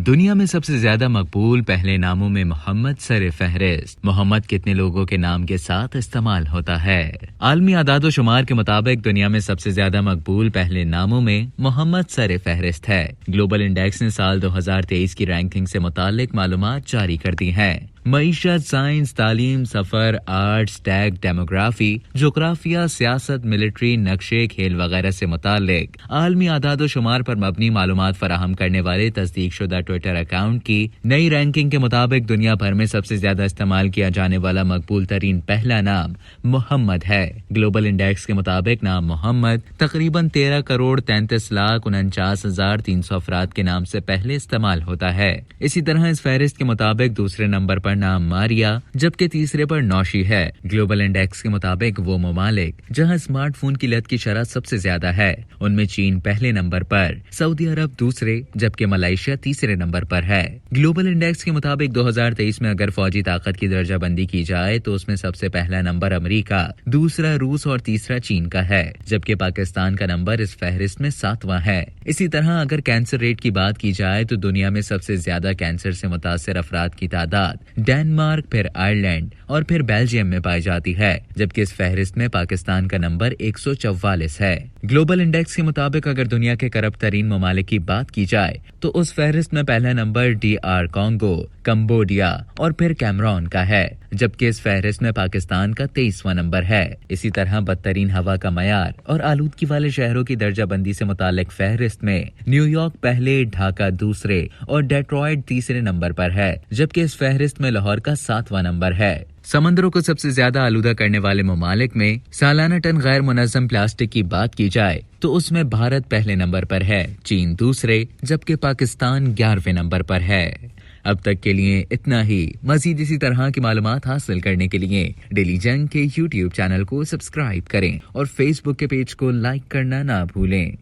दुनिया में सबसे ज्यादा मकबूल पहले नामों में मोहम्मद सर फहरिस्त। मोहम्मद कितने लोगों के नाम के साथ इस्तेमाल होता है? आलमी आदादोशुमार के मुताबिक दुनिया में सबसे ज्यादा मकबूल पहले नामों में मोहम्मद सर फहरिस्त है। ग्लोबल इंडेक्स ने साल 2023 की रैंकिंग से मुतालिक मालूमात जारी कर दी है। मईशत, साइंस, तालीम, सफर, आर्ट्स, टैग, डेमोग्राफी, जोग्राफिया, सियासत, मिलिट्री, नक्शे, खेल वगैरह से मुतालिक आलमी आदादोशुमार पर मबनी मालूमात फराहम करने वाले तस्दीकशुदा ट्विटर अकाउंट की नई रैंकिंग के मुताबिक दुनिया भर में सबसे ज्यादा इस्तेमाल किया जाने वाला मकबूल तरीन पहला नाम मोहम्मद है। ग्लोबल इंडेक्स के मुताबिक नाम मोहम्मद तकरीबन 13,33,49,300 अफराद के नाम से पहले इस्तेमाल होता है। इसी तरह इस फहरिस्त के मुताबिक दूसरे नंबर पर नाम मारिया, जबकि तीसरे पर नौशी है। ग्लोबल इंडेक्स के मुताबिक वो ममालिक जहां स्मार्टफोन की लत की शरह सबसे ज्यादा है, उनमें चीन पहले नंबर पर, सऊदी अरब दूसरे, जबकि मलेशिया तीसरे नंबर पर है। ग्लोबल इंडेक्स के मुताबिक 2023 में अगर फौजी ताकत की दर्जाबंदी की जाए तो उसमें सबसे पहला नंबर अमेरिका, दूसरा रूस और तीसरा चीन का है, जबकि पाकिस्तान का नंबर इस फहरिस्त में 7वां है। इसी तरह अगर कैंसर रेट की बात की जाए तो दुनिया में सबसे ज्यादा कैंसर से मुतासिर अफराद की तादाद डेनमार्क, फिर आयरलैंड और फिर बेल्जियम में पाई जाती है, जबकि इस फहरिस्त में पाकिस्तान का नंबर 144 है। ग्लोबल इंडेक्स के मुताबिक अगर दुनिया के करप्ट तरीन ममालिक की बात की जाए तो उस फहरिस्त में पहला नंबर DR कॉन्गो, कंबोडिया और फिर कैमरून का है, जबकि इस फहरिस्त में पाकिस्तान का 23वां नंबर है। इसी तरह बदतरीन हवा का मयार और आलूदगी वाले शहरों की दर्जाबंदी से मुतालिक फहरिस्त में न्यूयॉर्क पहले, ढाका दूसरे और डेट्रॉयट तीसरे नंबर पर है, जबकि इस फहरिस्त में लाहौर का 7वां नंबर है। समंदरों को सबसे ज्यादा आलूदा करने वाले ममालिक में सालाना टन गैर मुनज़्ज़म प्लास्टिक की बात की जाए तो उसमें भारत पहले नंबर पर है, चीन दूसरे, जबकि पाकिस्तान 11वें नंबर पर है। अब तक के लिए इतना ही। मजीद इसी तरह की मालूमात हासिल करने के लिए डेली जंग के YouTube चैनल को सब्सक्राइब करें और Facebook के पेज को लाइक करना ना भूलें।